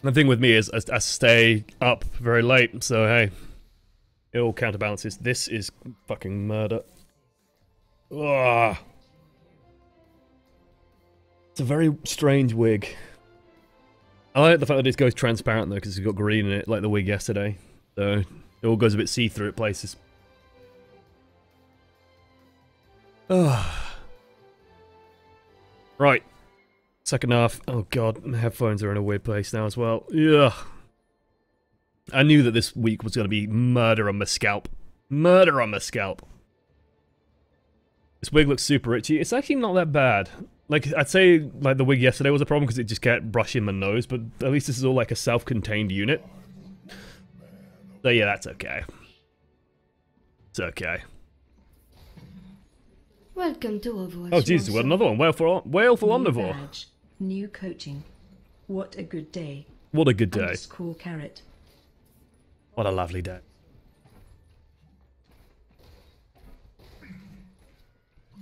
The thing with me is I stay up very late, so hey, it all counterbalances. This is fucking murder. Ugh. It's a very strange wig. I like the fact that it goes transparent though, because it's got green in it, like the wig yesterday. So it all goes a bit see-through at places. Right. Second half. Oh god, my headphones are in a weird place now as well. Yeah. I knew that this week was going to be murder on my scalp. Murder on my scalp. This wig looks super itchy. It's actually not that bad. Like, I'd say like the wig yesterday was a problem because it just kept brushing my nose, but at least this is all like a self-contained unit. So yeah, that's okay. It's okay. Welcome to Overwatch. Oh Jesus, we got another one. Whale for Omnivore. Badge, new coaching. What a good day. What a good day. _ carrot. What a lovely day.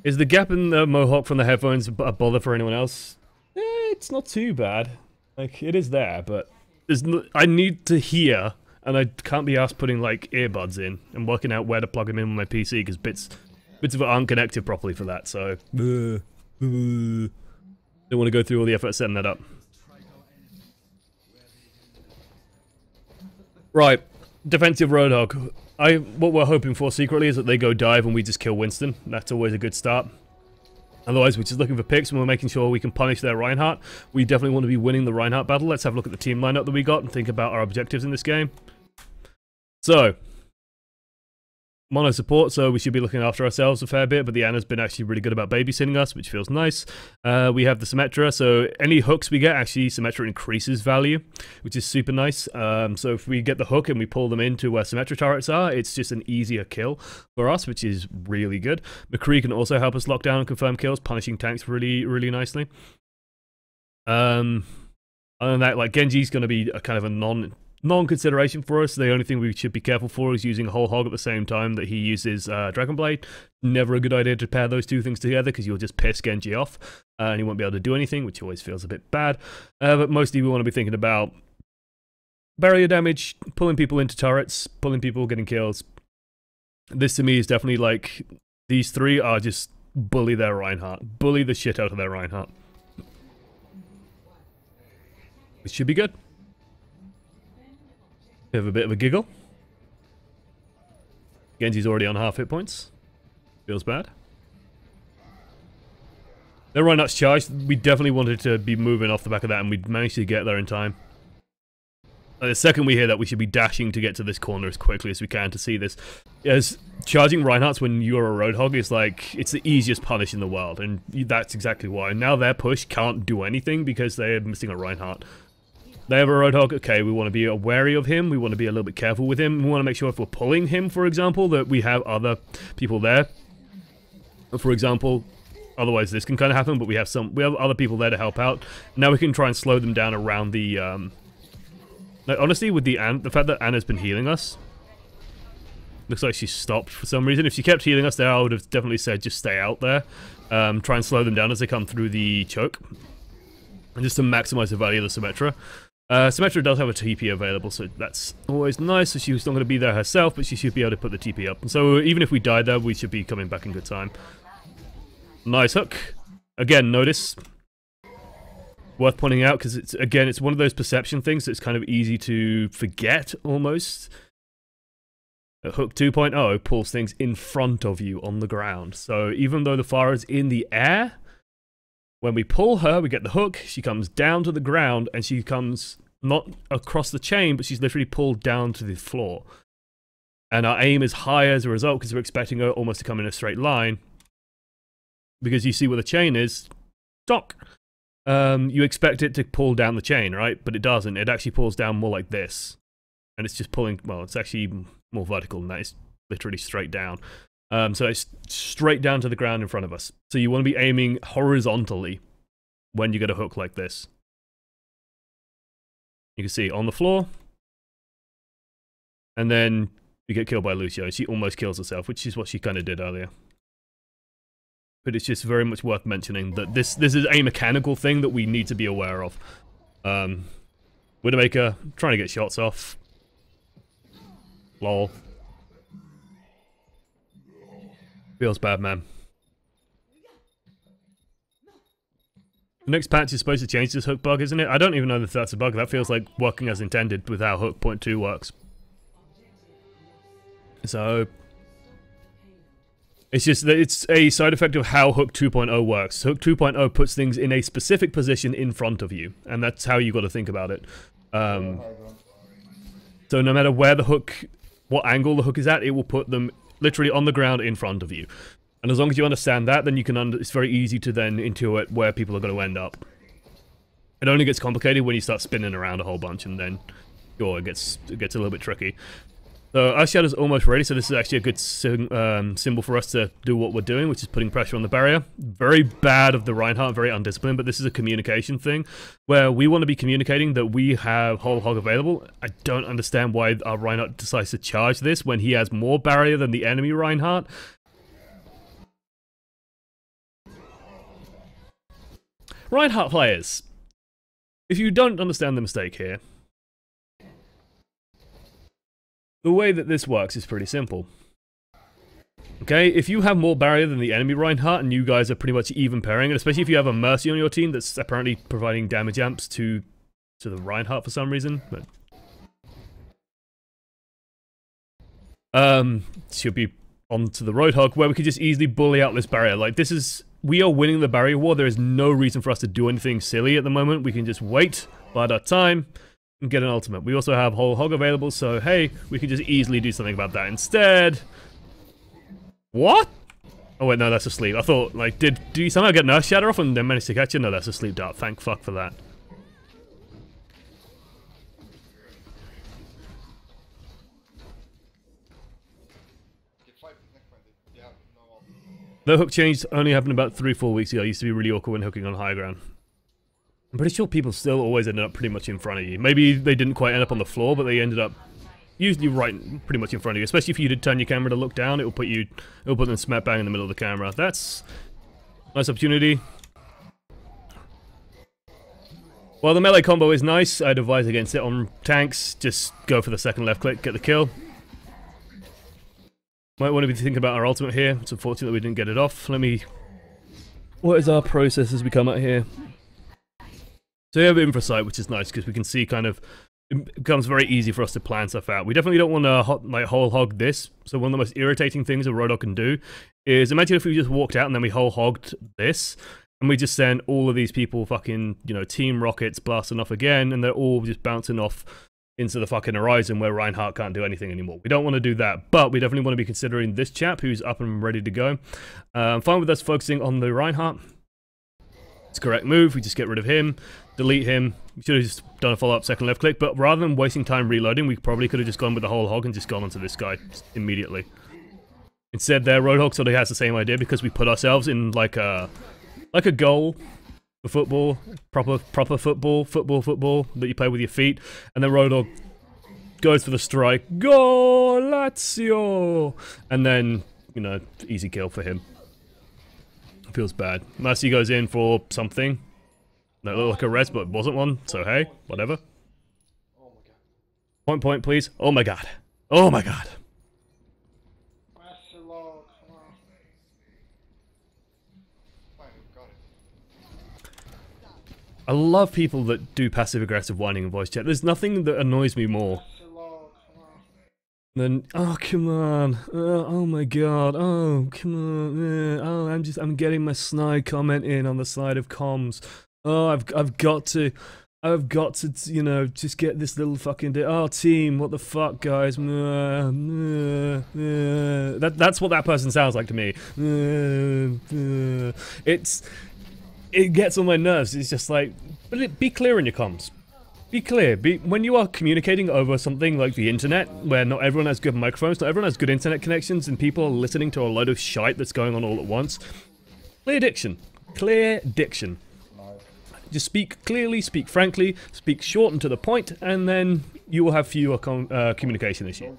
Is the gap in the mohawk from the headphones a bother for anyone else? It's not too bad. Like, it is there, but I need to hear, and I can't be asked putting, like, earbuds in and working out where to plug them in on my PC, because bits of it aren't connected properly for that, so... Don't want to go through all the effort setting that up. Right. Defensive Roadhog. What we're hoping for secretly is that they go dive and we just kill Winston. That's always a good start. Otherwise, we're just looking for picks and we're making sure we can punish their Reinhardt. We definitely want to be winning the Reinhardt battle. Let's have a look at the team lineup that we got and think about our objectives in this game. So, mono support, so we should be looking after ourselves a fair bit, but the Ana's been actually really good about babysitting us, which feels nice. We have the Symmetra, so any hooks we get, actually Symmetra increases value, which is super nice. So if we get the hook and we pull them into where Symmetra turrets are, it's just an easier kill for us, which is really good. McCree can also help us lock down and confirm kills, punishing tanks really, really nicely. Other than that, like, Genji's going to be a kind of a non-consideration for us. The only thing we should be careful for is using Whole Hog at the same time that he uses Dragon Blade. Never a good idea to pair those two things together because you'll just piss Genji off and he won't be able to do anything, which always feels a bit bad. But mostly we want to be thinking about barrier damage, pulling people into turrets, pulling people, getting kills. This to me is definitely like, these three are just bully their Reinhardt. Bully the shit out of their Reinhardt. It should be good. We have a bit of a giggle. Genji's already on half hit points. Feels bad. Their Reinhardt's charged. We definitely wanted to be moving off the back of that, and we managed to get there in time. The second we hear that, we should be dashing to get to this corner as quickly as we can to see this. As charging Reinhardt's when you're a Roadhog is like, it's the easiest punish in the world, and that's exactly why. Now their push can't do anything because they're missing a Reinhardt. They have a Roadhog, okay, we want to be wary of him, we want to be a little bit careful with him, we want to make sure if we're pulling him, for example, that we have other people there. For example, otherwise this can kind of happen, but we have other people there to help out. Now we can try and slow them down around the, like, honestly, with the fact that Anna's been healing us, looks like she stopped for some reason. If she kept healing us there, I would have definitely said just stay out there. Try and slow them down as they come through the choke. And just to maximize the value of the Symmetra. Symmetra does have a TP available, so that's always nice. So she's not going to be there herself, but she should be able to put the TP up. And so even if we died there, we should be coming back in good time. Nice hook. Again, notice. Worth pointing out, because it's one of those perception things that's kind of easy to forget, almost. Hook 2.0 pulls things in front of you on the ground. So even though the Pharah is in the air, when we pull her, we get the hook, she comes down to the ground, and she comes not across the chain, but she's literally pulled down to the floor. And our aim is high as a result, because we're expecting her almost to come in a straight line. Because you see where the chain is, stock. You expect it to pull down the chain, right? But it doesn't. It actually pulls down more like this. And it's just pulling, well, it's actually more vertical than that. It's literally straight down. So it's straight down to the ground in front of us. So you want to be aiming horizontally when you get a hook like this. You can see on the floor. And then you get killed by Lucio. She almost kills herself, which is what she kind of did earlier. But it's just very much worth mentioning that this is a mechanical thing that we need to be aware of. Widowmaker, trying to get shots off. Lol. Feels bad, man. The next patch is supposed to change this hook bug, isn't it? I don't even know if that's a bug. That feels like working as intended with how hook 0.2 works. So it's just that it's a side effect of how hook 2.0 works. Hook 2.0 puts things in a specific position in front of you, and that's how you got to think about it. So no matter where the hook, what angle the hook is at, it will put them literally on the ground in front of you. And as long as you understand that, then you can it's very easy to then intuit where people are going to end up. It only gets complicated when you start spinning around a whole bunch, and then sure, it gets a little bit tricky. So our shadow's almost ready, so this is actually a good symbol for us to do what we're doing, which is putting pressure on the barrier. Very bad of the Reinhardt, very undisciplined, but this is a communication thing, where we want to be communicating that we have whole hog available. I don't understand why our Reinhardt decides to charge this when he has more barrier than the enemy Reinhardt. Reinhardt players, if you don't understand the mistake here, the way that this works is pretty simple. Okay, if you have more barrier than the enemy Reinhardt and you guys are pretty much even pairing, and especially if you have a Mercy on your team that's apparently providing damage amps to the Reinhardt for some reason, but should be onto the Roadhog, where we could just easily bully out this barrier. Like, this is, we are winning the barrier war. There is no reason for us to do anything silly at the moment. We can just wait, bide our time, and get an ultimate. We also have whole hog available, so hey, we can just easily do something about that instead. What? Oh wait, no, that's a sleep. I thought, like, do you somehow get Nurse Shatter off and then manage to catch it? No, that's a sleep dart. Thank fuck for that. The hook change only happened about 3-4 weeks ago. It used to be really awkward when hooking on high ground. I'm pretty sure people still always ended up pretty much in front of you. Maybe they didn't quite end up on the floor, but they ended up usually right pretty much in front of you. Especially if you did turn your camera to look down, it will put them smack bang in the middle of the camera. That's a nice opportunity. While the melee combo is nice, I'd advise against it on tanks. Just go for the second left click, get the kill. Might want to be thinking about our ultimate here. It's unfortunate that we didn't get it off. What is our process as we come out here? So we have infosight, which is nice because we can see kind of, it becomes very easy for us to plan stuff out. We definitely don't want to like whole hog this. So one of the most irritating things a Roadhog can do is, imagine if we just walked out and then we whole hogged this, and we just send all of these people fucking, you know, team rockets blasting off again, and they're all just bouncing off into the fucking horizon where Reinhardt can't do anything anymore. We don't want to do that, but we definitely want to be considering this chap who's up and ready to go. Fine with us focusing on the Reinhardt. It's a correct move. We just get rid of him, delete him. We should have just done a follow-up second left click, but rather than wasting time reloading, we probably could have just gone with the whole hog and just gone onto this guy immediately. Instead there, Roadhog sort of has the same idea because we put ourselves in like a goal for football, proper football that you play with your feet, and then Roadhog goes for the strike, go Lazio, and then, you know, easy kill for him. Feels bad. Mercy goes in for something that looked like a res, but wasn't one, so hey, whatever. Oh my god. Point, please. Oh my god. Oh my god. I love people that do passive-aggressive whining in voice chat. There's nothing that annoys me more than, oh, come on. Oh my god. Oh, come on. Oh, I'm getting my snide comment in on the side of comms. Oh, I've got to, you know, just get this little fucking oh, team, what the fuck, guys? That's what that person sounds like to me. It gets on my nerves. It's just like, be clear in your comms. Be clear. When you are communicating over something like the internet, where not everyone has good microphones, not everyone has good internet connections, and people are listening to a load of shite that's going on all at once. Clear diction. Clear diction. Just speak clearly, speak frankly, speak short and to the point, and then you will have fewer communication issues.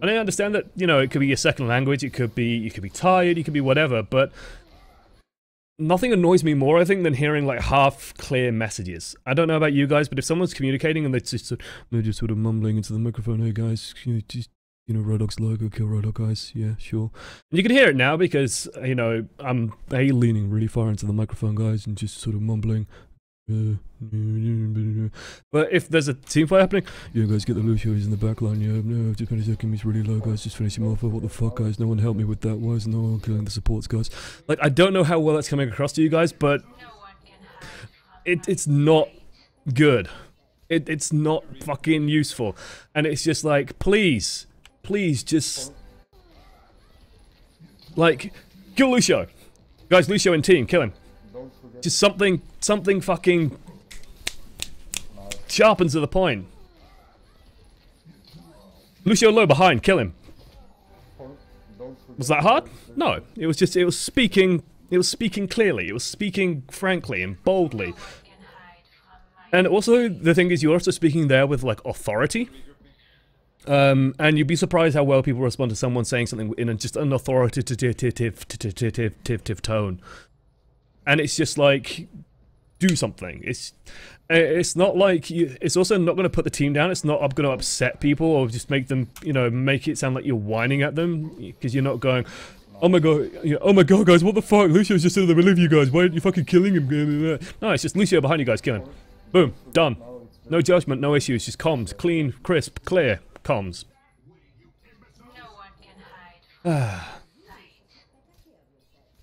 And I understand that, you know, it could be your second language, it could be, you could be tired, you could be whatever, but nothing annoys me more, I think, than hearing like half-clear messages. I don't know about you guys, but if someone's communicating and they're just sort of mumbling into the microphone, "Hey guys, Roadhog's logo, kill Roadhog, guys. Yeah, sure." And you can hear it now because I'm leaning really far into the microphone, guys, and just sort of mumbling. But if there's a teamfight happening, "Yeah, guys, get the Lucio, he's in the backline. Yeah, no, just finish him, he's really low, guys. Just finish him off. What the fuck, guys? No one help me with that. Why is no one killing the supports, guys?" Like, I don't know how well that's coming across to you guys, but it's not good. It's not fucking useful. And it's just like, please, just like, kill Lucio. Guys, Lucio in team, kill him. Just something fucking sharp and to the point. Lucio low behind, kill him. Was that hard? No. It was speaking clearly. It was speaking frankly and boldly. And also, the thing is, you're also speaking there with, like, authority. And you'd be surprised how well people respond to someone saying something in just an authoritative tone. And it's just like, do something. It's not like it's also not going to put the team down. It's not going to upset people or just make them, make it sound like you're whining at them, because you're not going, "Oh my god, oh my god, guys, what the fuck? Lucio's just in the middle of you guys. Why aren't you fucking killing him?" No, it's just Lucio behind you guys, kill him. Boom, done. No judgment, no issues, just comms, clean, crisp, clear comms.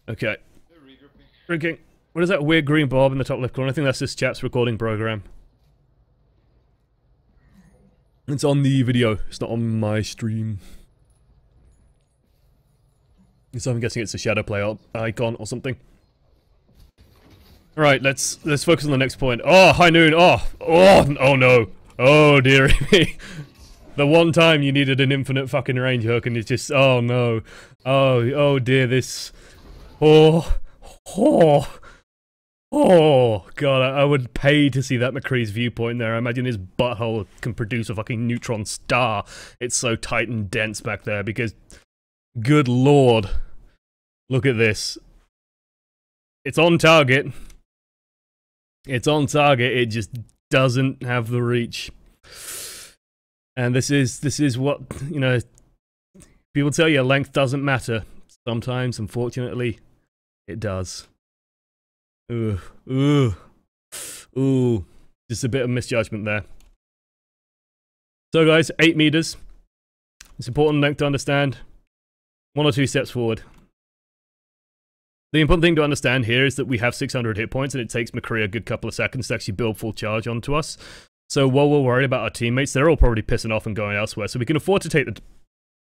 Okay. Drinking. What is that weird green blob in the top left corner? I think that's this chap's recording program. It's on the video. It's not on my stream. So I'm guessing it's a shadow play icon or something. All right, let's focus on the next point. Oh, high noon. Oh no. Oh dearie me. The one time you needed an infinite fucking range hook, and it's just, oh no. Oh dear, this. Oh god, I would pay to see that McCree's viewpoint there. I imagine his butthole can produce a fucking neutron star. It's so tight and dense back there because, good lord, look at this. It's on target. It's on target. It just doesn't have the reach. And this is what, people tell you length doesn't matter. Sometimes, unfortunately, it does. Ooh. Just a bit of misjudgment there. So guys, 8 meters. It's important length to understand. 1 or 2 steps forward. The important thing to understand here is that we have 600 hit points, and it takes McCree a good couple of seconds to actually build full charge onto us. So while we're worried about our teammates, they're all probably pissing off and going elsewhere. So we can afford to take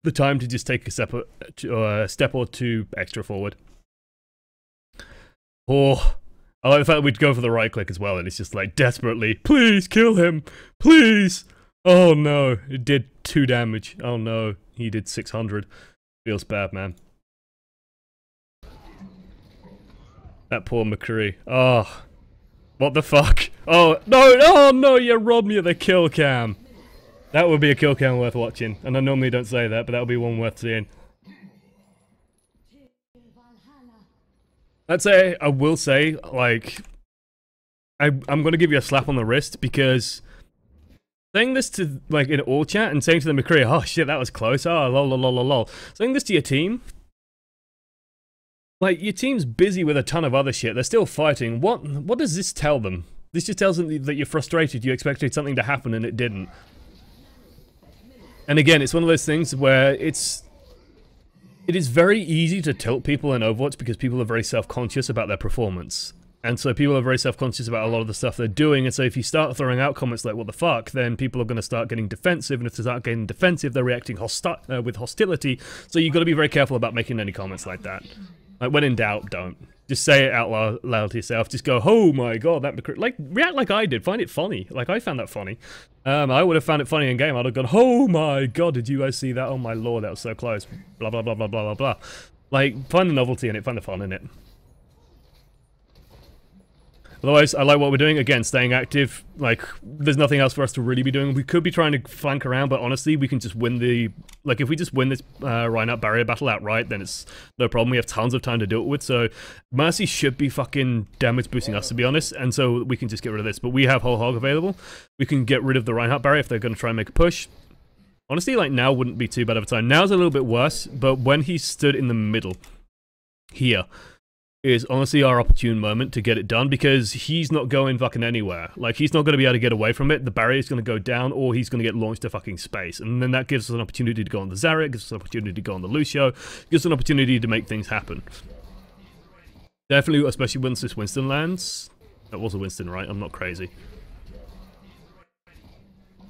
the time to just take a step or two extra forward. Oh, I like the fact that we'd go for the right click as well, and it's just like, desperately, please kill him, please. Oh no, it did 2 damage. Oh no, he did 600. Feels bad, man. That poor McCree. Oh, what the fuck? Oh no, you robbed me of the kill cam. That would be a kill cam worth watching, and I normally don't say that, but that would be one worth seeing. I will say, like, I'm gonna give you a slap on the wrist, because saying this to, like, in all chat and saying to the McCree, "Oh shit, that was close, oh lol lol lol lol," saying this to your team, like, your team's busy with a ton of other shit, they're still fighting. What does this tell them? This just tells them that you're frustrated, you expected something to happen and it didn't. And again, it's one of those things where it is very easy to tilt people in Overwatch because people are very self-conscious about their performance. And so people are very self-conscious about a lot of the stuff they're doing, and so if you start throwing out comments like, "What the fuck," then people are going to start getting defensive, and if they start getting defensive, they're reacting with hostility, so you've got to be very careful about making any comments like that. Like, when in doubt, don't. Just say it out loud to yourself. Just go, "Oh my god, that McCree," like, react like I did. Find it funny. Like, I found that funny. I would have found it funny in game. I'd have gone, "Oh my god, did you guys see that? Oh my lord, that was so close." Blah, blah, blah, blah, blah, blah, blah. Like, find the novelty in it. Find the fun in it. Otherwise, I like what we're doing. Again, staying active. Like, there's nothing else for us to really be doing. We could be trying to flank around, but honestly, we can just win the... Like, if we just win this Reinhardt barrier battle outright, then it's no problem. We have tons of time to do it with, so Mercy should be fucking damage boosting us, to be honest, and so we can just get rid of this. But we have Whole Hog available. We can get rid of the Reinhardt barrier if they're going to try and make a push. Honestly, like, now wouldn't be too bad of a time. Now's a little bit worse, but when he stood in the middle, here, is honestly our opportune moment to get it done, because he's not going fucking anywhere. Like, he's not going to be able to get away from it. The barrier is going to go down, or he's going to get launched to fucking space. And then that gives us an opportunity to go on the Zarek, gives us an opportunity to go on the Lucio, gives us an opportunity to make things happen. Definitely, especially once this Winston lands. That was a Winston, right? I'm not crazy.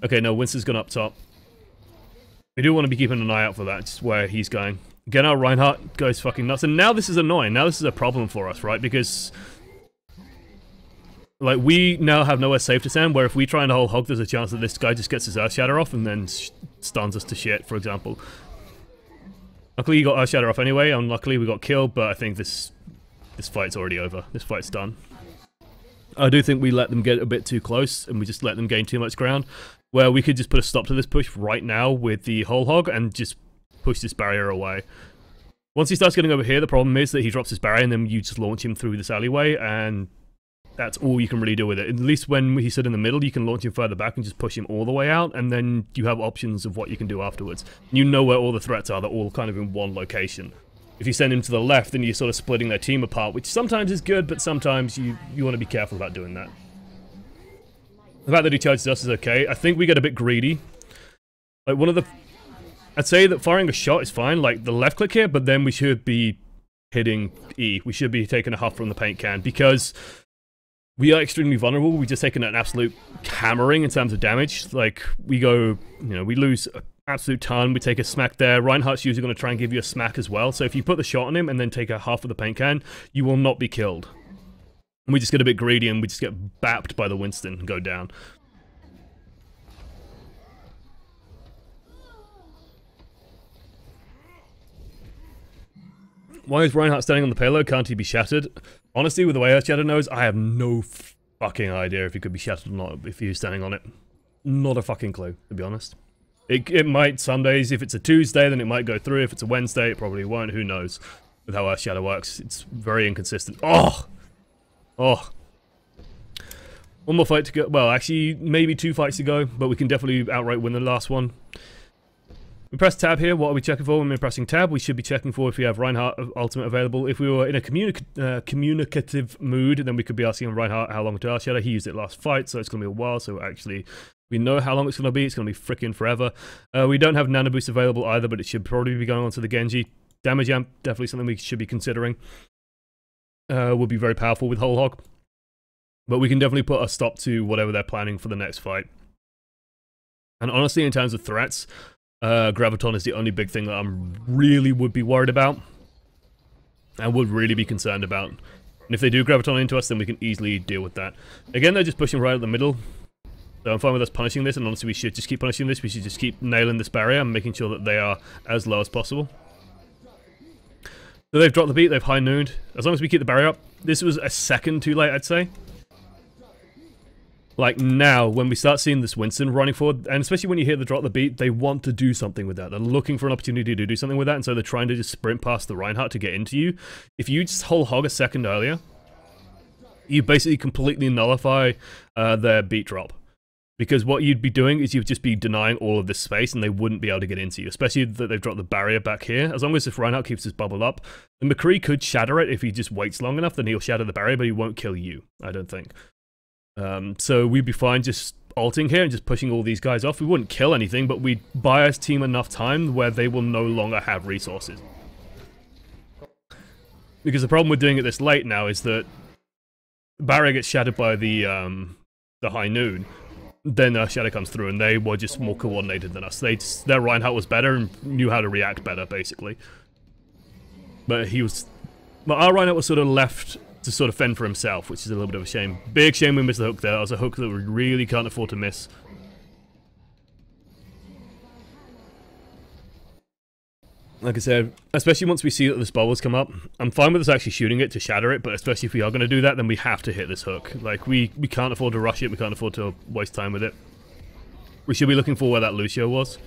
Okay, no, Winston's gone up top. We do want to be keeping an eye out for that, just where he's going. Again, our Reinhardt goes fucking nuts, and now this is annoying. Now this is a problem for us, right? Because, like, we now have nowhere safe to stand, where if we try and Whole Hog, there's a chance that this guy just gets his Earth Shatter off and then stuns us to shit, for example. Luckily, he got Earth Shatter off anyway. Unluckily, we got killed, but I think this fight's already over. This fight's done. I do think we let them get a bit too close, and we just let them gain too much ground, where we could just put a stop to this push right now with the Whole Hog and just push this barrier away. Once he starts getting over here, the problem is that he drops his barrier and then you just launch him through this alleyway, and that's all you can really do with it. At least when he stood in the middle, you can launch him further back and just push him all the way out, and then you have options of what you can do afterwards. You know where all the threats are. They're all kind of in one location. If you send him to the left, then you're sort of splitting their team apart, which sometimes is good, but sometimes you want to be careful about doing that. The fact that he charges us is okay. I think we get a bit greedy. Like, one of the... I'd say that firing a shot is fine, like the left click here, but then we should be hitting E. We should be taking a huff from the paint can, because we are extremely vulnerable. We've just taken an absolute hammering in terms of damage. Like, we go, you know, we lose an absolute ton. We take a smack there. Reinhardt's usually going to try and give you a smack as well. So if you put the shot on him and then take a half of the paint can, you will not be killed. And we just get a bit greedy and we just get bapped by the Winston and go down. Why is Reinhardt standing on the payload? Can't he be shattered? Honestly, with the way Earth Shatter knows, I have no fucking idea if he could be shattered or not if he was standing on it. Not a fucking clue, to be honest. It might some days. If it's a Tuesday, then it might go through. If it's a Wednesday, it probably won't. Who knows with how Earth Shatter works. It's very inconsistent. Oh! Oh. One more fight to go. Well, actually, maybe 2 fights to go, but we can definitely outright win the last one. We press tab here. What are we checking for when we're pressing tab? We should be checking for if we have Reinhardt ultimate available. If we were in a communicative mood, then we could be asking Reinhardt how long to Earth Shatter. He used it last fight, so it's going to be a while. So actually, we know how long it's going to be. It's going to be freaking forever. We don't have Nano Boost available either, but it should probably be going on to the Genji. Damage amp, definitely something we should be considering. Will be very powerful with Whole Hog. But we can definitely put a stop to whatever they're planning for the next fight. And honestly, in terms of threats, Graviton is the only big thing that I'm really would be worried about and would really be concerned about. And if they do Graviton into us, then we can easily deal with that. Again, they're just pushing right at the middle, so I'm fine with us punishing this, and honestly we should just keep punishing this. We should just keep nailing this barrier and making sure that they are as low as possible. So they've dropped the beat, they've high nooned. As long as we keep the barrier up, this was a second too late, I'd say. Like, now, when we start seeing this Winston running forward, and especially when you hear the drop the beat, they want to do something with that. They're looking for an opportunity to do something with that, and so they're trying to just sprint past the Reinhardt to get into you. If you just Whole Hog a second earlier, you basically completely nullify their beat drop. Because what you'd be doing is you'd just be denying all of this space, and they wouldn't be able to get into you. Especially that they've dropped the barrier back here. As long as if Reinhardt keeps his bubble up, the McCree could shatter it if he just waits long enough, then he'll shatter the barrier, but he won't kill you, I don't think. So we'd be fine just ulting here and just pushing all these guys off. We wouldn't kill anything, but we'd buy our team enough time where they will no longer have resources. Because the problem with doing it this late now is that the barrier gets shattered by the high noon. Then Shadow comes through, and they were just more coordinated than us. Their Reinhardt was better and knew how to react better, basically. But our Reinhardt was sort of left to sort of fend for himself, which is a little bit of a shame. Big shame we missed the hook there. That was a hook that we really can't afford to miss. Like I said, especially once we see that this bubbles come up, I'm fine with us actually shooting it to shatter it, but especially if we are going to do that, then we have to hit this hook. Like, we can't afford to rush it, we can't afford to waste time with it. We should be looking for where that Lucio was.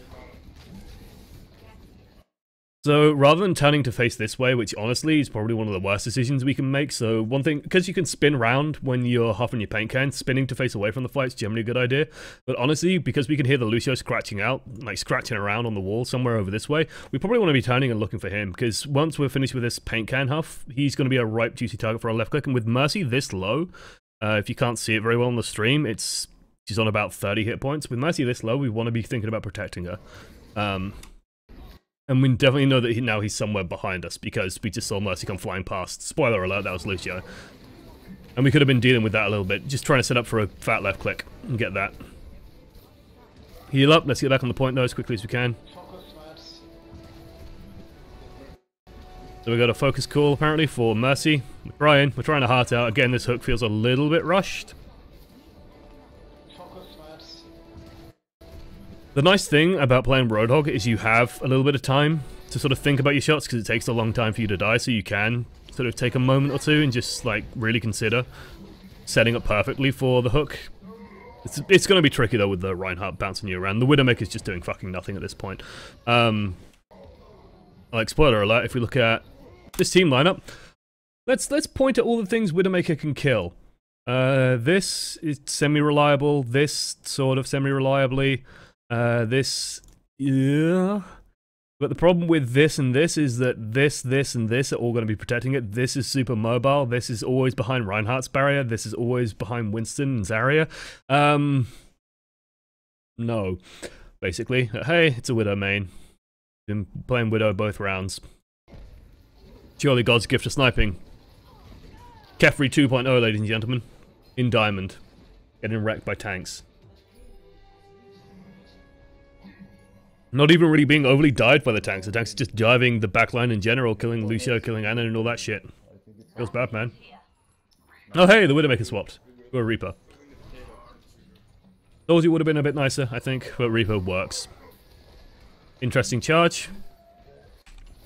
So, rather than turning to face this way, which honestly is probably one of the worst decisions we can make, so one thing, because you can spin round when you're huffing your paint can, spinning to face away from the fight is generally a good idea, but honestly, because we can hear the Lucio scratching out, like scratching around on the wall somewhere over this way, we probably want to be turning and looking for him, because once we're finished with this paint can huff, he's going to be a ripe, juicy target for our left click, and with Mercy this low, if you can't see it very well on the stream, she's on about 30 hit points. With Mercy this low, we want to be thinking about protecting her. And we definitely know that now he's somewhere behind us because we just saw Mercy come flying past. Spoiler alert, that was Lucio. And we could have been dealing with that a little bit, just trying to set up for a fat left click and get that. Heal up, let's get back on the point though as quickly as we can. So we got a focus call apparently for Mercy. We're trying to heart out. Again, this hook feels a little bit rushed. The nice thing about playing Roadhog is you have a little bit of time to sort of think about your shots because it takes a long time for you to die, so you can sort of take a moment or two and just like really consider setting up perfectly for the hook. It's going to be tricky though with the Reinhardt bouncing you around. The Widowmaker's just doing fucking nothing at this point. Like spoiler alert, if we look at this team lineup, let's point at all the things Widowmaker can kill. This is semi-reliable, this sort of semi-reliably. This, yeah. But the problem with this and this is that this, and this are all going to be protecting it. This is super mobile. This is always behind Reinhardt's barrier. This is always behind Winston and Zarya. No, basically. Hey, it's a Widow main. Been playing Widow both rounds. Surely God's gift of sniping. Kefri 2.0, ladies and gentlemen. In Diamond. Getting wrecked by tanks. Not even really being overly dived by the tanks. The tanks are just diving the backline in general, killing Lucio, killing Anna and all that shit. Feels bad, man. Oh hey, the Widowmaker swapped. To a Reaper. Those would have been a bit nicer, I think, but Reaper works. Interesting charge.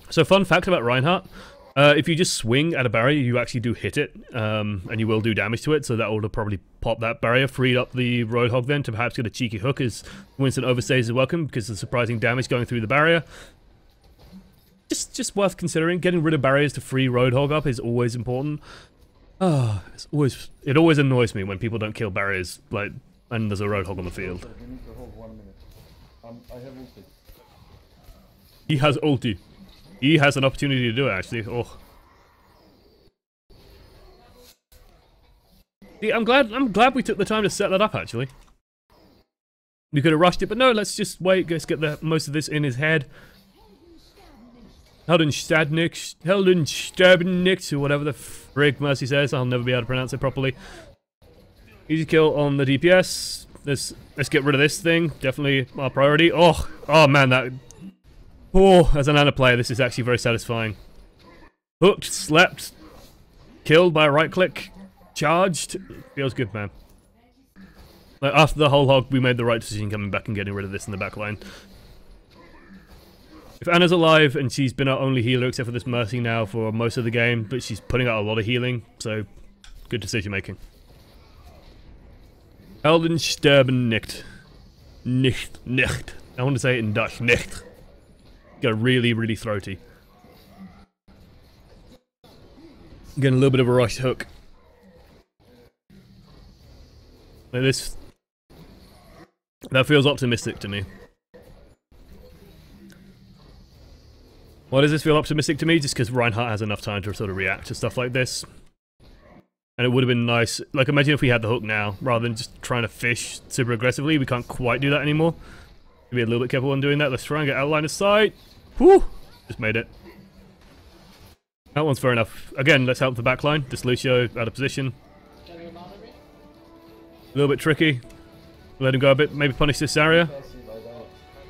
So fun fact about Reinhardt. If you just swing at a barrier, you actually do hit it, and you will do damage to it, so that would have probably popped that barrier, freed up the Roadhog then to perhaps get a cheeky hook as Winston overstays his welcome because of the surprising damage going through the barrier. Just worth considering. Getting rid of barriers to free Roadhog up is always important. It always annoys me when people don't kill barriers, like, and there's a Roadhog on the field. He has ulti. He has an opportunity to do it, actually. Oh. See, I'm glad we took the time to set that up, actually. We could have rushed it, but no, let's just wait. Let's get most of this in his head. Heldenstadnix, or whatever the frig Mercy says. I'll never be able to pronounce it properly. Easy kill on the DPS. Let's get rid of this thing. Definitely our priority. Oh man, that... Oh, as an Anna player, this is actually very satisfying. Hooked, slept, killed by a right click, charged. Feels good, man. Like, after the whole hog, we made the right decision coming back and getting rid of this in the back line. If Anna's alive, and she's been our only healer except for this Mercy now for most of the game, but she's putting out a lot of healing, so good decision making. Helden sterben nicht. Nicht. I want to say it in Dutch. Nicht. Got really, really throaty. Getting a little bit of a rushed hook. Like this. That feels optimistic to me. Why does this feel optimistic to me? Just because Reinhardt has enough time to sort of react to stuff like this. And it would have been nice. Like, imagine if we had the hook now, rather than just trying to fish super aggressively. We can't quite do that anymore. Be a little bit careful when doing that. Let's try and get out of line of sight. Whew! Just made it. That one's fair enough. Again, let's help the backline. This Lucio out of position. A little bit tricky. Let him go a bit. Maybe punish this area.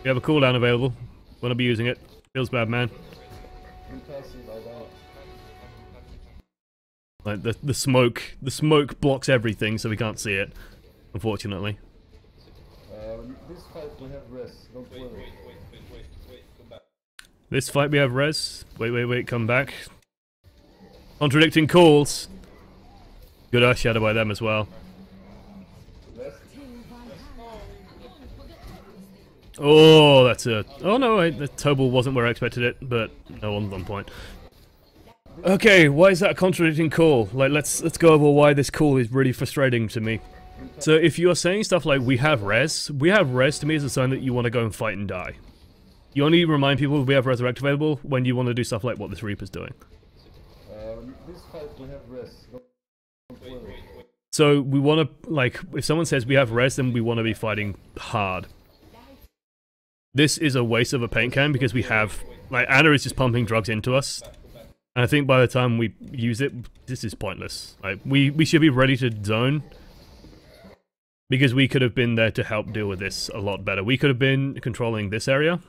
We have a cooldown available. Wanna be using it. Feels bad, man. Like the smoke blocks everything, so we can't see it. Unfortunately. This fight we have rest. Don't worry. We This fight we have res. Wait, come back. Contradicting calls. Good Earth Shadow by them as well. Oh, that's a... Oh no, wait, the Tobal wasn't where I expected it, but no one's on point. Okay, why is that a contradicting call? Like, let's go over why this call is really frustrating to me. So if you're saying stuff like, we have res to me is a sign that you want to go and fight and die. You only remind people we have resurrect available when you want to do stuff like what this Reaper's doing. This fight we have res. So we want to, like, if someone says we have res, then we want to be fighting hard. This is a waste of a paint can because we have, like, Anna is just pumping drugs into us. And I think by the time we use it, this is pointless. Like, we should be ready to zone. Because we could have been there to help deal with this a lot better. We could have been controlling this area.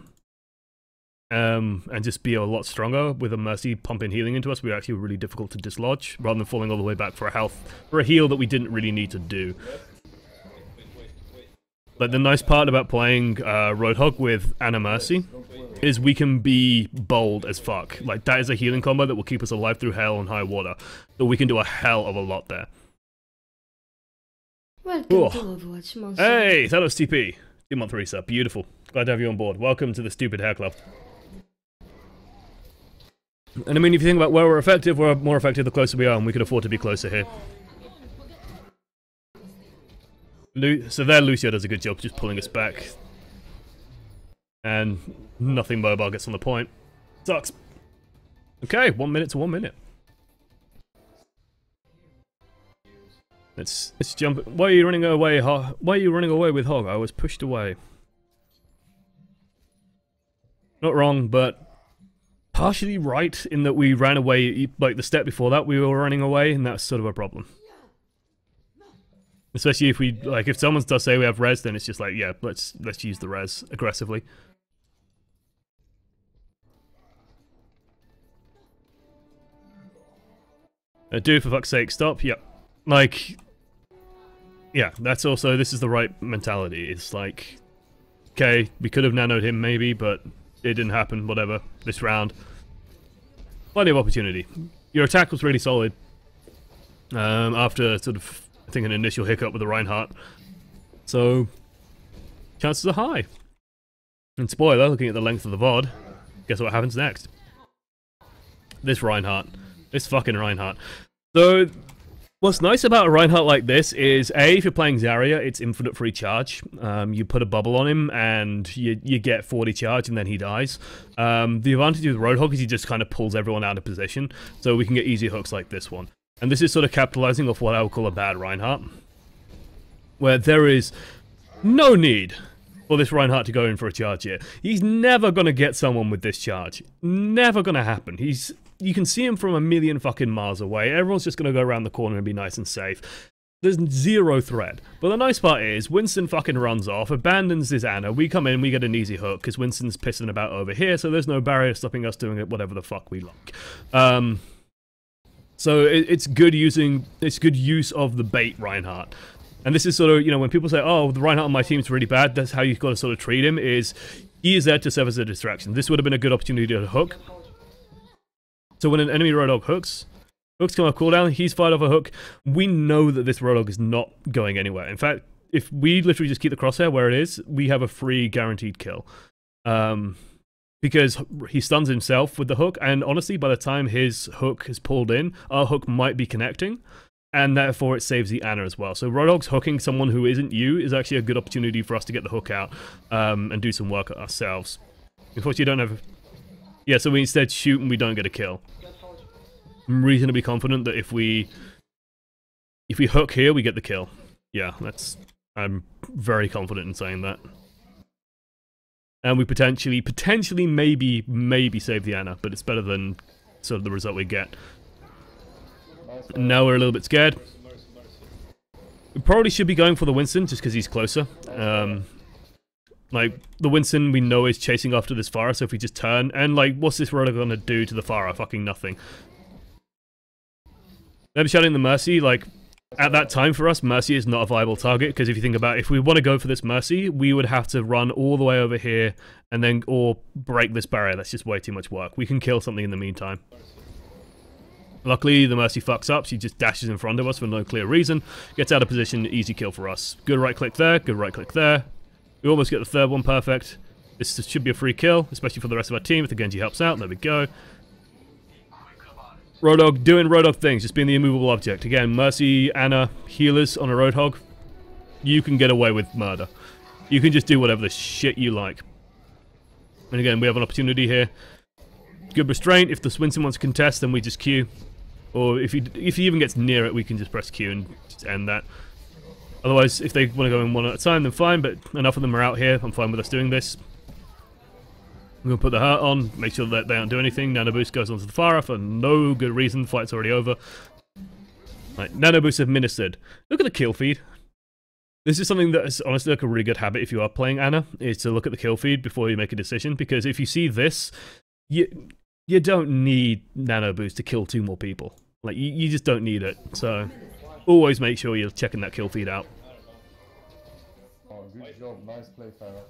And just be a lot stronger with a Mercy pumping healing into us. We were actually really difficult to dislodge, rather than falling all the way back for a heal that we didn't really need to do. But the nice part about playing Roadhog with Anna Mercy is we can be bold as fuck. Like, that is a healing combo that will keep us alive through hell and high water. So we can do a hell of a lot there. Welcome to Overwatch, Monster. Hey, Thanos TP. 2-month resub. Beautiful. Glad to have you on board. Welcome to the Stupid Hair Club. And I mean, if you think about where we're more effective the closer we are, and we could afford to be closer here. So there, Lucio does a good job just pulling us back. And nothing mobile gets on the point. Sucks. Okay, 1 minute to 1 minute. Let's jump. Why are you running away, Hog? Why are you running away with Hog? I was pushed away. Not wrong, but partially right in that we ran away. Like the step before that, we were running away, and that's sort of a problem. Especially if we, like, if someone does say we have res, then it's just like, yeah, let's use the res aggressively. Dude, for fuck's sake, stop. Yep. Like, yeah, that's also, this is the right mentality. It's like, okay, we could have nanoed him maybe, but it didn't happen, whatever, this round. Plenty of opportunity. Your attack was really solid. After sort of, I think, an initial hiccup with the Reinhardt. So, chances are high. And spoiler, looking at the length of the VOD, guess what happens next? This Reinhardt. This fucking Reinhardt. So, what's nice about a Reinhardt like this is, A, if you're playing Zarya, it's infinite free charge. You put a bubble on him, and you get 40 charge, and then he dies. The advantage with Roadhog is he just kind of pulls everyone out of position, so we can get easy hooks like this one. And this is sort of capitalizing off what I would call a bad Reinhardt, where there is no need for this Reinhardt to go in for a charge here. He's never going to get someone with this charge. Never going to happen. You can see him from a million fucking miles away. Everyone's just going to go around the corner and be nice and safe. There's zero threat. But the nice part is, Winston fucking runs off, abandons his Anna, we come in, we get an easy hook, because Winston's pissing about over here, so there's no barrier stopping us doing it whatever the fuck we like. So it's good use of the bait Reinhardt. And this is sort of, you know, when people say, oh, the Reinhardt on my team is really bad, that's how you've got to sort of treat him, is he is there to serve as a distraction. This would have been a good opportunity to hook. So when an enemy Roadhog hooks come off cooldown, he's fired off a hook, we know that this Roadhog is not going anywhere. In fact, if we literally just keep the crosshair where it is, we have a free guaranteed kill. Because he stuns himself with the hook, and honestly, by the time his hook is pulled in, our hook might be connecting, and therefore it saves the Anna as well. So Roadhog's hooking someone who isn't you is actually a good opportunity for us to get the hook out, and do some work ourselves. Unfortunately, you don't have... Yeah, so we instead shoot and we don't get a kill. I'm reasonably confident that if we hook here, we get the kill. Yeah, I'm very confident in saying that. And we potentially, maybe save the Anna, but it's better than sort of the result we get. Now we're a little bit scared. We probably should be going for the Winston, just because he's closer. Like, the Winston we know is chasing after this Pharah, so if we just turn, and like, what's this Roadhog gonna do to the Pharah? Fucking nothing. Them shouting the Mercy, like, At that time for us, Mercy is not a viable target, because if you think about it, if we want to go for this Mercy, we would have to run all the way over here and then or break this barrier. That's just way too much work. We can kill something in the meantime. Luckily, the Mercy fucks up. She just dashes in front of us for no clear reason. Gets out of position, easy kill for us. Good right click there, good right click there. We almost get the third one perfect. This should be a free kill, especially for the rest of our team if the Genji helps out. There we go. Roadhog doing Roadhog things, just being the immovable object. Again, Mercy, Anna, healers on a Roadhog. You can get away with murder. You can just do whatever the shit you like. And again, we have an opportunity here. Good restraint. If the Winston wants to contest, then we just Q. Or if he even gets near it, we can just press Q and just end that. Otherwise, if they want to go in one at a time, then fine, but enough of them are out here. I'm fine with us doing this. I'm going to put the hurt on, make sure that they don't do anything. Nano Boost goes onto the Pharah for no good reason. The fight's already over. Right, Nano Boost administered. Look at the kill feed. This is something that is honestly like a really good habit if you are playing Anna, is to look at the kill feed before you make a decision, because if you see this, you don't need Nano Boost to kill 2 more people. Like, you just don't need it, so always make sure you're checking that kill feed out. Oh, good job. Nice play, Farah.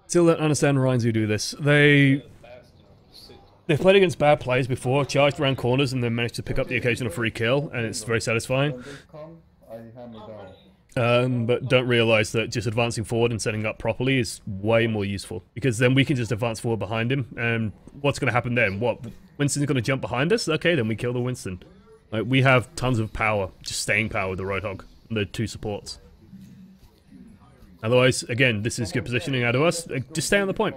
Still don't understand Rhines who do this. They've played against bad players before, charged around corners and then managed to pick up the occasional free kill, and it's very satisfying. When they come, I hammer down. But don't realise that just advancing forward and setting up properly is way more useful, because then we can just advance forward behind him, and what's going to happen then? What? Winston's going to jump behind us? Okay, then we kill the Winston. Like, we have tons of power, just staying power with the Roadhog, and the 2 supports. Otherwise, again, this is good positioning out of us. Just stay on the point.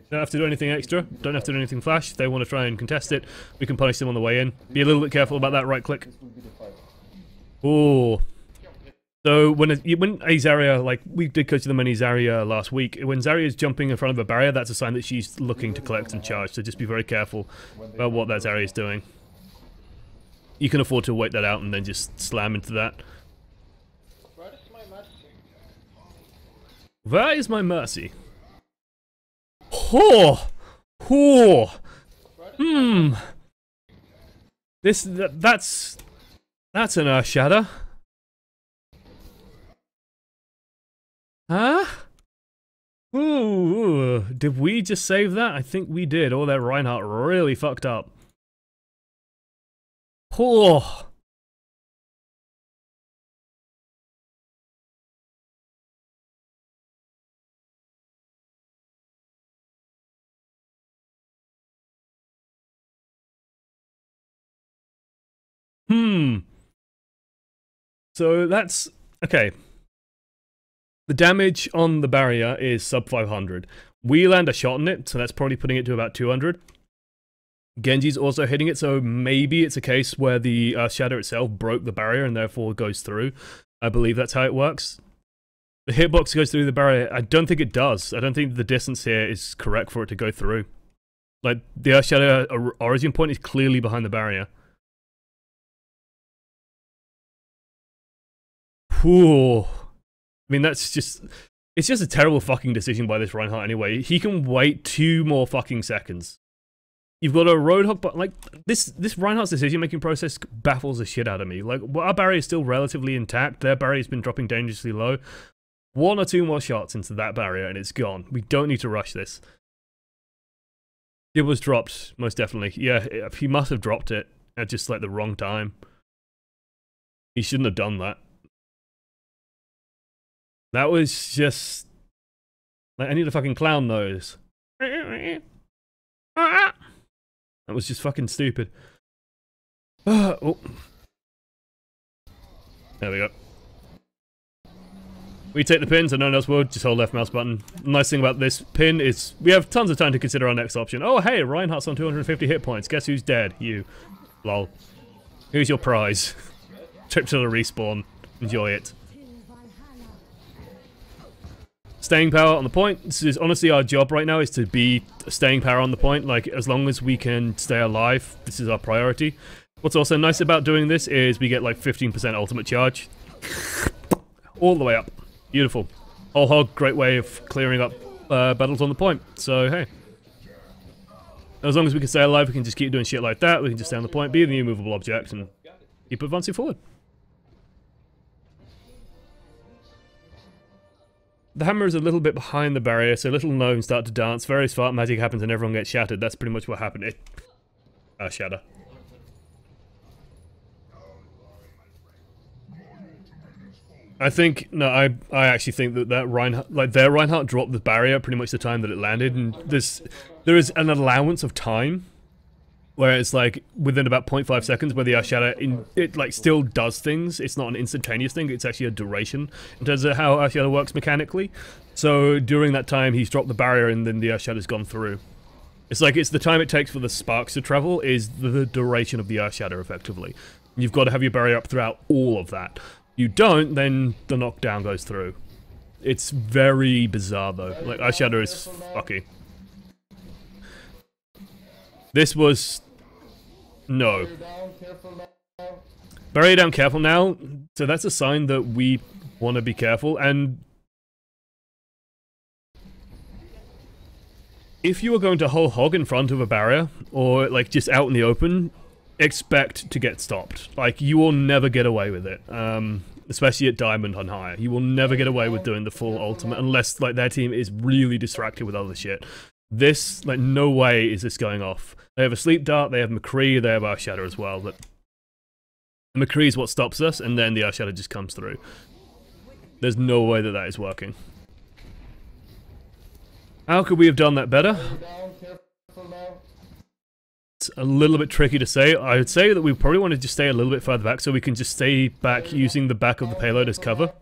Don't have to do anything extra. Don't have to do anything flash. If they want to try and contest it, we can punish them on the way in. Be a little bit careful about that right click. Ooh. So when a Zarya, like we did coach the many Zarya last week, when Zarya is jumping in front of a barrier, that's a sign that she's looking to collect and charge. So just be very careful about what that Zarya is doing. You can afford to wait that out and then just slam into that. Where is my mercy? Oh! Oh! That's an Earth Shatter. Huh? Ooh, did we just save that? I think we did. Oh, that Reinhardt really fucked up. Oh! So that's... okay. The damage on the barrier is sub 500. We land a shot on it, so that's probably putting it to about 200. Genji's also hitting it, so maybe it's a case where the Shadow itself broke the barrier and therefore goes through. I believe that's how it works. The hitbox goes through the barrier. I don't think it does. I don't think the distance here is correct for it to go through. Like, the Earth Shadow origin point is clearly behind the barrier. Whew. I mean, that's just... it's just a terrible fucking decision by this Reinhardt anyway. He can wait 2 more fucking seconds. You've got a Roadhog, but like, this Reinhardt's decision-making process baffles the shit out of me. Like, our barrier is still relatively intact. Their barrier's been dropping dangerously low. 1 or 2 more shots into that barrier and it's gone. We don't need to rush this. It was dropped, most definitely. Yeah, he must have dropped it at just like the wrong time. He shouldn't have done that. That was just... like, I need a fucking clown nose. That was just fucking stupid. Oh. There we go. We take the pin, so no one else will. Just hold left mouse button. Nice thing about this pin is we have tons of time to consider our next option. Oh, hey, Reinhardt's on 250 hit points. Guess who's dead? You. Lol. Here's your prize. Trip to the respawn. Enjoy it. Staying power on the point. This is honestly our job right now, is to be staying power on the point. Like, as long as we can stay alive, this is our priority. What's also nice about doing this is we get like 15% ultimate charge. All the way up. Beautiful. Whole hog, great way of clearing up battles on the point. So, hey. As long as we can stay alive, we can just keep doing shit like that. We can just stay on the point, be the immovable object, and keep advancing forward. The hammer is a little bit behind the barrier, so little gnomes start to dance. Various fart magic happens and everyone gets shattered. That's pretty much what happened. Shatter. I think, no, I actually think that Reinhardt, like their Reinhardt dropped the barrier pretty much the time that it landed, and there is an allowance of time where it's like within about 0.5 seconds where the Earth Shatter, it like still does things. It's not an instantaneous thing, it's actually a duration in terms of how Earth Shatter works mechanically. So during that time he's dropped the barrier and then the Earth Shatter's gone through. It's like it's the time it takes for the sparks to travel is the duration of the Earth Shatter effectively. You've got to have your barrier up throughout all of that. You don't, then the knockdown goes through. It's very bizarre though. Like Earth Shatter is fucky. This was... no. Barrier down, careful now. So that's a sign that we want to be careful, and if you are going to whole hog in front of a barrier, or like just out in the open, expect to get stopped. Like, you will never get away with it. Especially at Diamond and higher. You will never get away with doing the full ultimate unless like their team is really distracted with other shit. This, like, no way is this going off. They have a sleep dart, they have McCree, they have Earth Shatter as well, but McCree is what stops us, and then the Earth Shatter just comes through. There's no way that that is working. How could we have done that better? It's a little bit tricky to say. I would say that we probably want to just stay a little bit further back so we can just stay back using the back of the payload as cover,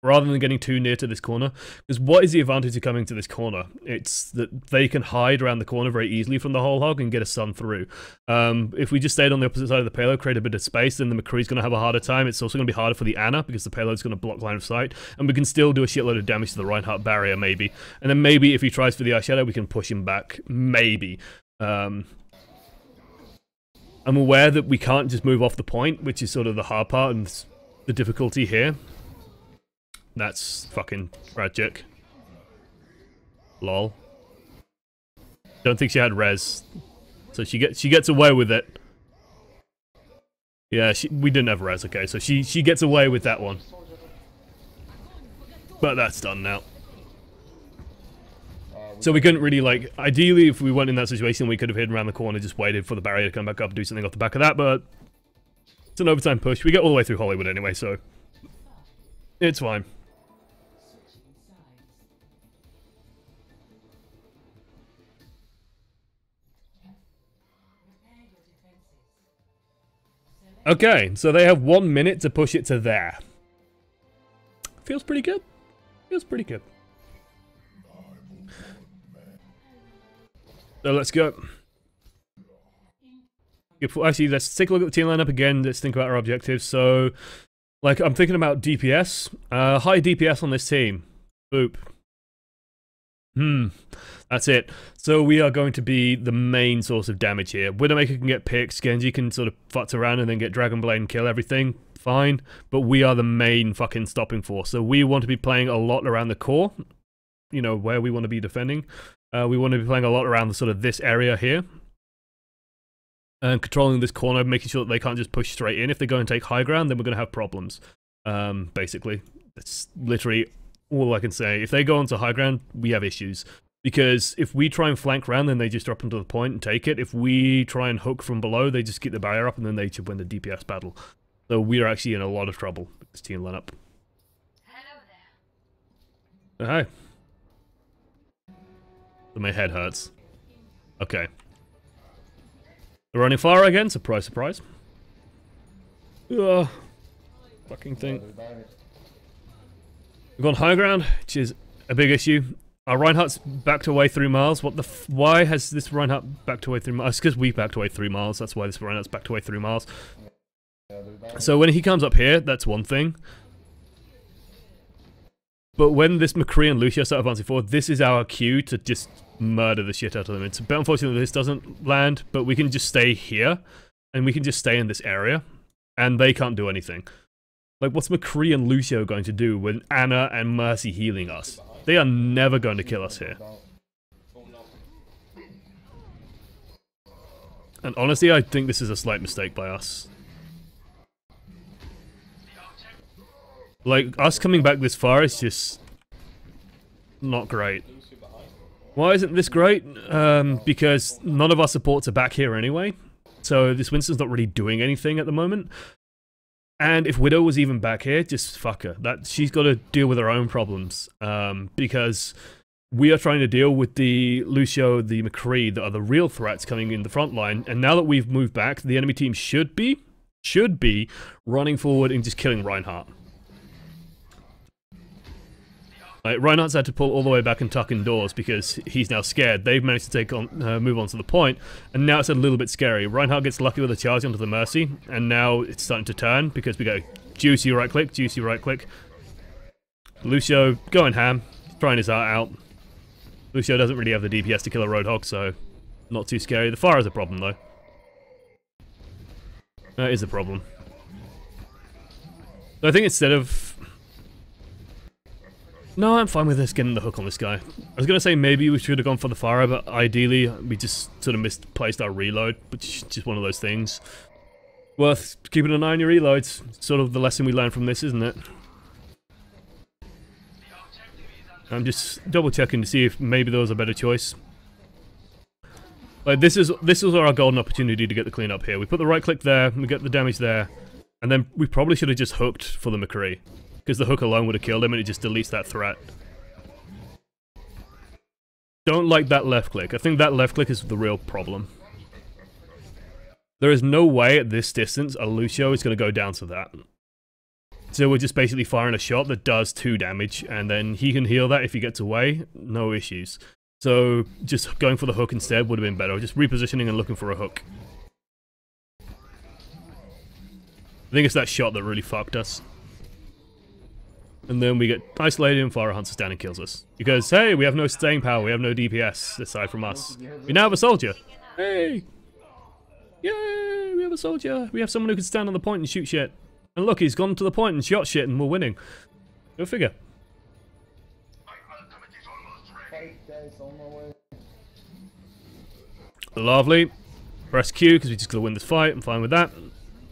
rather than getting too near to this corner. Because what is the advantage of coming to this corner? It's that they can hide around the corner very easily from the whole hog and get a stun through. If we just stayed on the opposite side of the payload, create a bit of space, then the McCree's going to have a harder time. It's also going to be harder for the Anna because the payload's going to block line of sight. And we can still do a shitload of damage to the Reinhardt barrier, maybe. And then maybe if he tries for the Earth Shadow, we can push him back. Maybe. I'm aware that we can't just move off the point, which is sort of the hard part and the difficulty here. That's fucking tragic. Lol. Don't think she had res, so she gets away with it. Yeah, we didn't have res. Okay, so she gets away with that one. But that's done now. So we couldn't really, like, ideally if we weren't in that situation we could have hidden around the corner, just waited for the barrier to come back up and do something off the back of that, but it's an overtime push. We get all the way through Hollywood anyway, so it's fine. Okay, so they have 1 minute to push it to there. Feels pretty good. Feels pretty good. So let's go. Actually, let's take a look at the team lineup again. Let's think about our objectives. So, like, I'm thinking about DPS. High DPS on this team. Boop. That's it. So we are going to be the main source of damage here. Widowmaker can get picks, Genji can sort of futz around and then get Dragon Blade and kill everything. Fine. But we are the main fucking stopping force. So we want to be playing a lot around the core. You know, where we want to be defending. We want to be playing a lot around the sort of this area here. And controlling this corner, making sure that they can't just push straight in. If they go and take high ground, then we're going to have problems. Basically. That's literally all I can say. If they go onto high ground, we have issues. Because if we try and flank round, then they just drop into the point and take it. If we try and hook from below, they just get the barrier up and then they should win the DPS battle. So we are actually in a lot of trouble with this team lineup. Hello there. Hi. My head hurts. Okay. They're running fire again. Surprise, surprise. Ugh. Fucking thing. We've gone high ground, which is a big issue. Our Reinhardt's backed away 3 miles. What the why has this Reinhardt backed away 3 miles? It's because we backed away 3 miles. That's why this Reinhardt's backed away 3 miles. So when he comes up here, that's one thing. But when this McCree and Lucio start advancing forward, this is our cue to just murder the shit out of them. It's a bit unfortunate that this doesn't land, but we can just stay here, and we can just stay in this area, and they can't do anything. Like, what's McCree and Lucio going to do with Anna and Mercy healing us? They are never going to kill us here. And honestly, I think this is a slight mistake by us. Like, us coming back this far is just not great. Why isn't this great? Because none of our supports are back here anyway. So this Winston's not really doing anything at the moment. And if Widow was even back here, just fuck her. She's got to deal with her own problems. Because we are trying to deal with the Lucio, the McCree, that are the real threats coming in the front line. And now that we've moved back, the enemy team should be running forward and just killing Reinhardt. Like, Reinhardt's had to pull all the way back and tuck indoors because he's now scared. They've managed to move on to the point, and now it's a little bit scary. Reinhardt gets lucky with a charge onto the Mercy, and now it's starting to turn because we go juicy right click, juicy right click. Lucio going ham, trying his art out. Lucio doesn't really have the DPS to kill a Roadhog, so not too scary. The fire is a problem, though. That is a problem. So I think instead of... No, I'm fine with this, getting the hook on this guy. I was going to say maybe we should have gone for the fire, but ideally we just sort of misplaced our reload, which is just one of those things. Worth keeping an eye on your reloads. Sort of the lesson we learned from this, isn't it? I'm just double checking to see if maybe there was a better choice. Like, this was our golden opportunity to get the cleanup here. We put the right click there, we get the damage there, and then we probably should have just hooked for the McCree. Because the hook alone would have killed him and it just deletes that threat. Don't like that left click. I think that left click is the real problem. There is no way at this distance a Lucio is going to go down to that. So we're just basically firing a shot that does 2 damage, and then he can heal that if he gets away, no issues. So just going for the hook instead would have been better. Just repositioning and looking for a hook. I think it's that shot that really fucked us. And then we get isolated and Fire hunts us down and kills us. Because, hey, we have no staying power, we have no DPS aside from us. We now have a soldier! Hey! Yay! We have a soldier! We have someone who can stand on the point and shoot shit. And look, he's gone to the point and shot shit and we're winning. Go figure. Lovely. Press Q because we just gotta win this fight. I'm fine with that.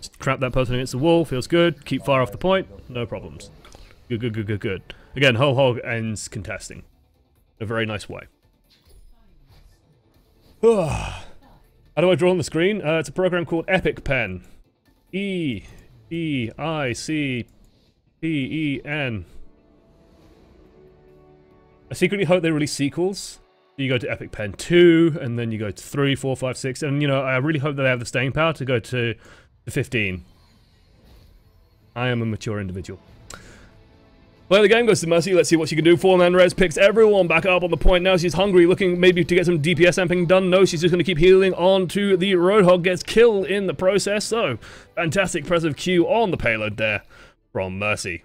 Just trap that person against the wall, feels good. Keep fire off the point, no problems. Good. Again, Whole Hog ends contesting. In a very nice way. How do I draw on the screen? It's a program called Epic Pen. E-E-I-C-P-E-N. I secretly hope they release sequels. You go to Epic Pen 2, and then you go to 3, 4, 5, 6, and you know, I really hope that they have the staying power to go to 15. I am a mature individual. Well, the game goes to Mercy. Let's see what she can do. 4-man res picks everyone back up on the point. Now she's hungry, looking maybe to get some DPS amping done. No, she's just going to keep healing on to the Roadhog. Gets killed in the process. So, fantastic press of Q on the payload there from Mercy.